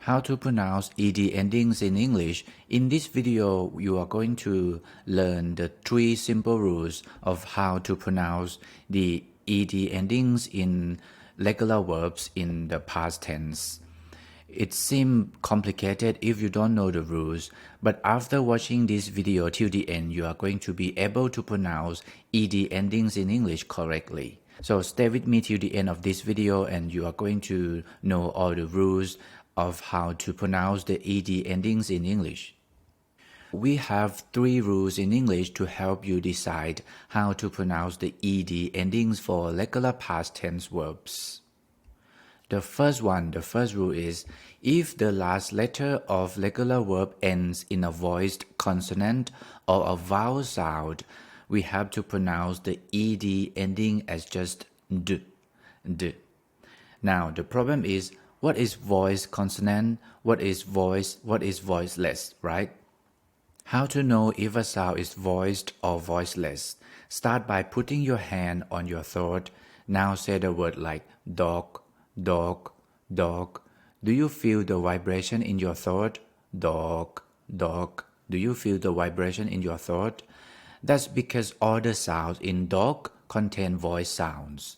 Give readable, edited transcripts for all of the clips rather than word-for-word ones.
how to pronounce ed endings in English. In this video, you are going to learn the 3 simple rules of how to pronounce the ed endings in regular verbs in the past tense. It seems complicated if you don't know the rules, but after watching this video till the end, you are going to be able to pronounce ed endings in English correctly. So stay with me till the end of this video and you are going to know all the rules of how to pronounce the ed endings in English. We have 3 rules in English to help you decide how to pronounce the ed endings for regular past tense verbs. The first rule is, if the last letter of regular verb ends in a voiced consonant or a vowel sound, we have to pronounce the ed ending as just d. Now, the problem is, what is voiced consonant, what is voiceless, right? How to know if a sound is voiced or voiceless? Start by putting your hand on your throat. Now say the word like dog, dog, dog. Do you feel the vibration in your throat? Dog, dog. Do you feel the vibration in your throat? That's because all the sounds in dog contain voice sounds.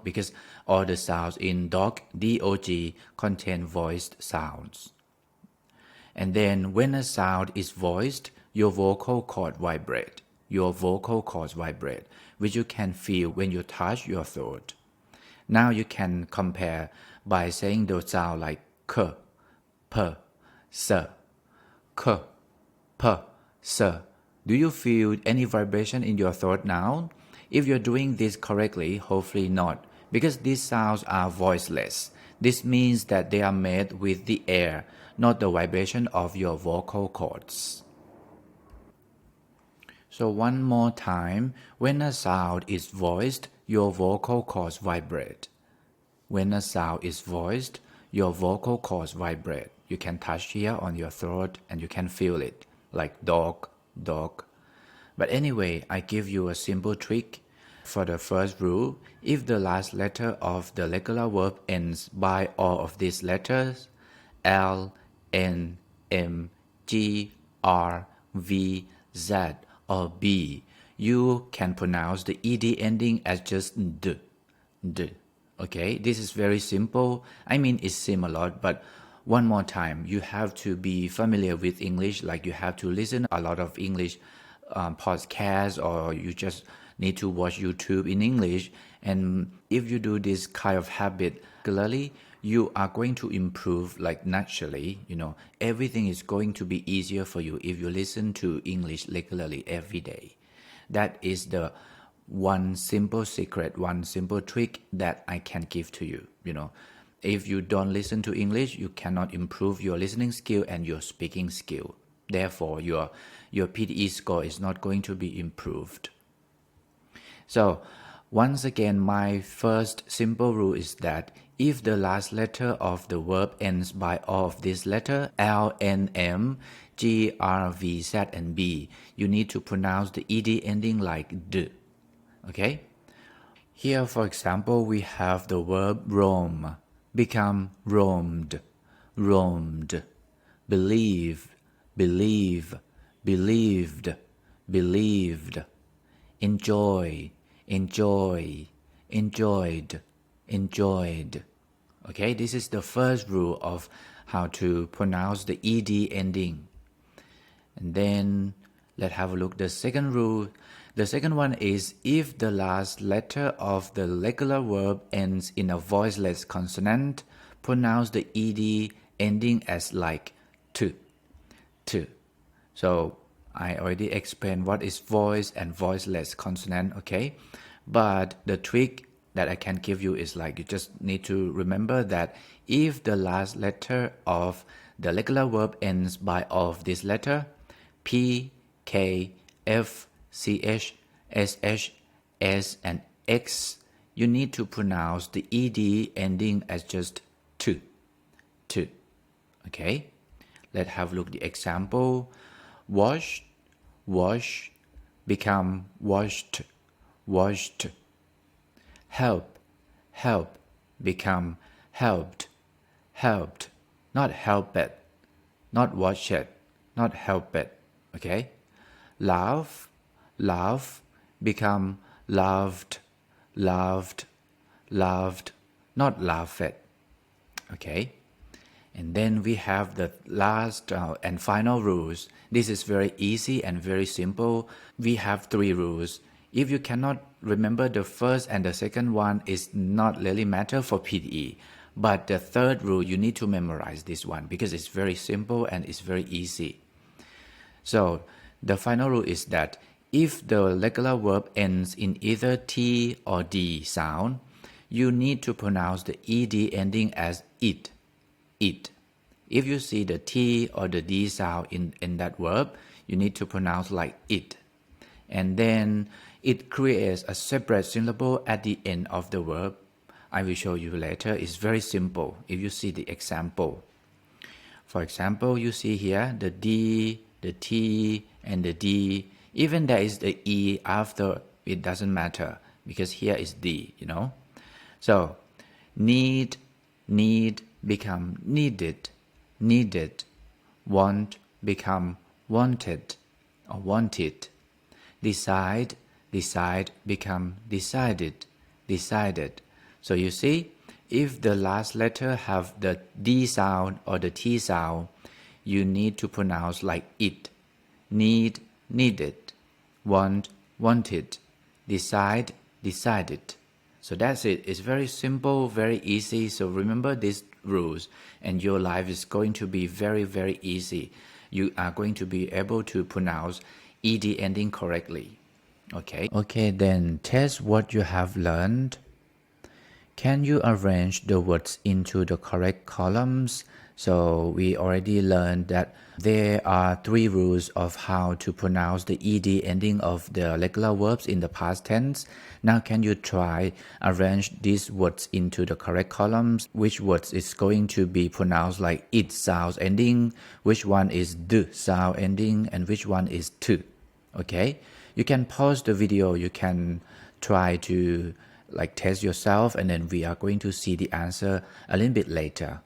Because all the sounds in dog, D-O-G, contain voiced sounds. And then when a sound is voiced, your vocal cords vibrate. Which you can feel when you touch your throat. Now you can compare by saying the sound like k, p, s, k, p, s. Do you feel any vibration in your throat now? If you're doing this correctly, hopefully not, because these sounds are voiceless. This means that they are made with the air, not the vibration of your vocal cords. So one more time, when a sound is voiced, your vocal cords vibrate. When a sound is voiced, your vocal cords vibrate. You can touch here on your throat and you can feel it, like dog, dog. But anyway, I give you a simple trick. For the first rule, if the last letter of the regular verb ends by all of these letters, L, N, M, G, R, V, Z, or B, you can pronounce the ed ending as just d. Okay, this is very simple. It seems a lot, but one more time, you have to be familiar with English, like you have to listen a lot of English podcasts, or you just need to watch YouTube in English. And if you do this kind of habit regularly, you are going to improve like naturally. Everything is going to be easier for you if you listen to English regularly every day. That is the one simple secret, one simple trick that I can give to you. If you don't listen to English, you cannot improve your listening skill and your speaking skill. Therefore, your PTE score is not going to be improved. So, once again, my first simple rule is that if the last letter of the verb ends by all of these letters, L, N, M, G, R, V, Z, and B, you need to pronounce the ed ending like d. Okay? Here, for example, we have the verb roam, become roamed, roamed, believe, believe, believed, believed, enjoy, enjoy, enjoyed, enjoyed. Okay, this is the first rule of how to pronounce the ed ending. And then let's have a look at the second rule. The second one is, if the last letter of the regular verb ends in a voiceless consonant, pronounce the ed ending as like t. So I already explained what is voice and voiceless consonant, okay? But the trick that I can give you is like, you just need to remember that if the last letter of the regular verb ends by all of this letter, P, K, F, CH, SH, S, and X, you need to pronounce the ed ending as just t. Okay? Let's have a look at the example. Wash, wash, become washed, washed. Help, help, become helped, helped. not help it, not watch it, not help it. Okay? Laugh, laugh, become loved, loved, loved, not laugh it. Okay? And then we have the last and final rules. This is very easy and very simple. We have 3 rules. If you cannot remember the first and the second one, is not really matter for PTE. But the third rule, you need to memorize this one because it's very simple and it's very easy. So the final rule is that if the regular verb ends in either T or D sound, you need to pronounce the ED ending as it. It. If you see the T or the D sound in that verb, you need to pronounce like it. And then it creates a separate syllable at the end of the verb. I will show you later. It's very simple if you see the example. For example, you see here the D, the T, and the D. Even there is the E after, it doesn't matter because here is D, So, need, become needed, needed. Want become wanted or wanted. Decide, become decided, decided. So you see, if the last letter have the D sound or the T sound, you need to pronounce like it. Need, needed. Want, wanted. Decide, decided. So that's it. It's very simple, very easy. So remember these rules and your life is going to be very, very easy. You are going to be able to pronounce ED ending correctly. Okay, then test what you have learned. Can you arrange the words into the correct columns? So we already learned that there are 3 rules of how to pronounce the ED ending of the regular verbs in the past tense. Now can you try arrange these words into the correct columns? Which words is going to be pronounced like it sound ending, which one is d sound ending, and which one is t. Okay? You can pause the video, you can try to test yourself, and then we are going to see the answer a little bit later.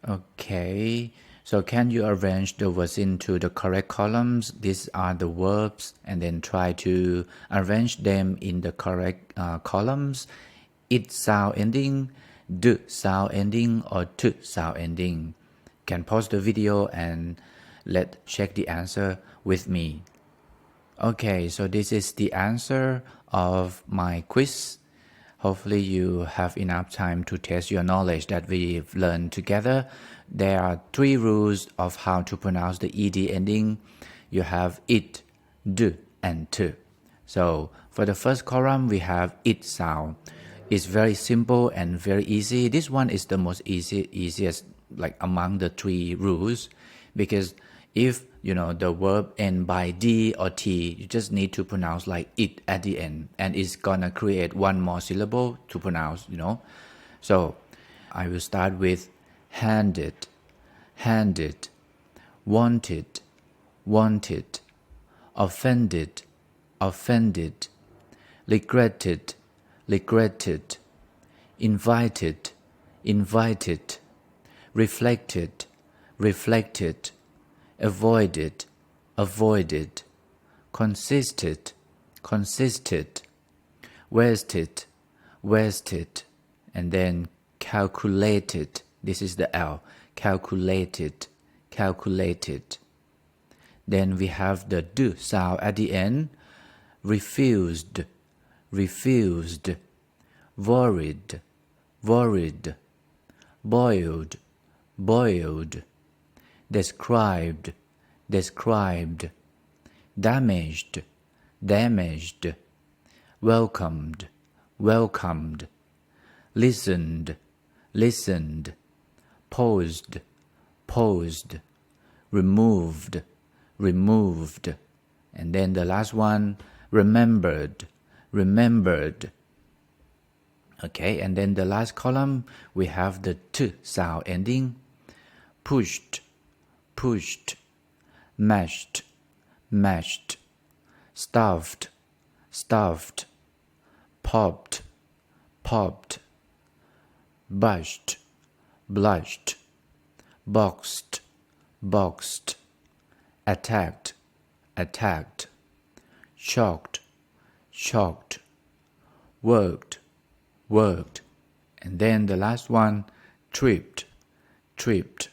Okay, so can you arrange the words into the correct columns? These are the verbs, and then try to arrange them in the correct columns. It sound ending, d sound ending, or t sound ending. Can pause the video and let's check the answer with me. Okay, so this is the answer of my quiz. Hopefully you have enough time to test your knowledge that we've learned together. There are 3 rules of how to pronounce the ED ending. You have it, d, and t. So for the first column, we have it sound. It's very simple and very easy. This one is the most easiest among the 3 rules, because if the verb end by D or T, you just need to pronounce like it at the end, and it's gonna create 1 more syllable to pronounce, So I will start with handed, handed, wanted, wanted, offended, offended, regretted, regretted, invited, invited, reflected, reflected, avoided, avoided, consisted, consisted, wasted, wasted, and then calculated. This is the L, calculated, calculated. Then we have the D sound at the end, refused, refused, worried, worried, boiled, boiled, described, described, damaged, damaged, welcomed, welcomed, listened, listened, posed, posed, removed, removed, and then the last one, remembered, remembered. Okay, and then the last column, we have the T sound ending, pushed, pushed, mashed, mashed, stuffed, stuffed, popped, popped, bushed, blushed, boxed, boxed, attacked, attacked, shocked, shocked, worked, worked, and then the last one, tripped, tripped.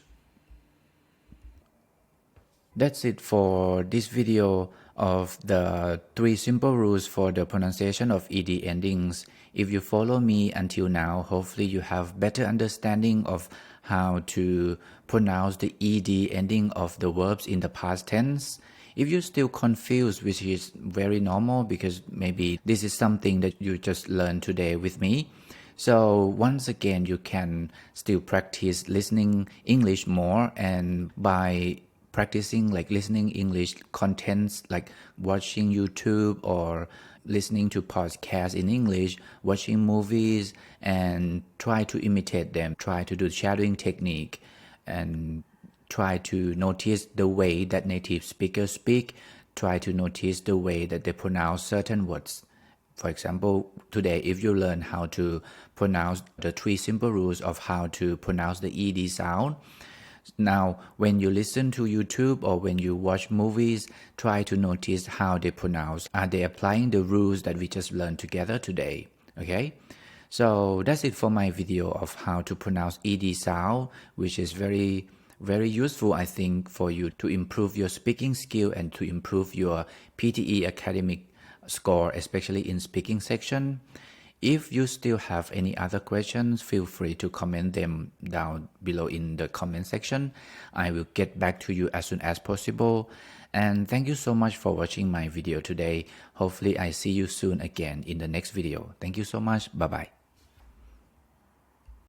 That's it for this video of the 3 simple rules for the pronunciation of ed endings. If you follow me until now, hopefully you have better understanding of how to pronounce the ed ending of the verbs in the past tense. If you're still confused, which is very normal because maybe this is something that you just learned today with me. So once again, you can still practice listening English more, and by practicing like listening English contents like watching YouTube or listening to podcasts in English, watching movies, and try to imitate them, try to do shadowing technique, and try to notice the way that native speakers speak, try to notice the way that they pronounce certain words. For example, today if you learn how to pronounce the 3 simple rules of how to pronounce the ed sound, now when you listen to YouTube or when you watch movies, try to notice how they pronounce. Are they applying the rules that we just learned together today? Okay, so that's it for my video of how to pronounce ed sound, which is very useful, I think, for you to improve your speaking skill and to improve your PTE academic score, especially in speaking section. If you still have any other questions, feel free to comment them down below in the comment section. I will get back to you as soon as possible. And thank you so much for watching my video today. Hopefully I see you soon again in the next video. Thank you so much. Bye bye.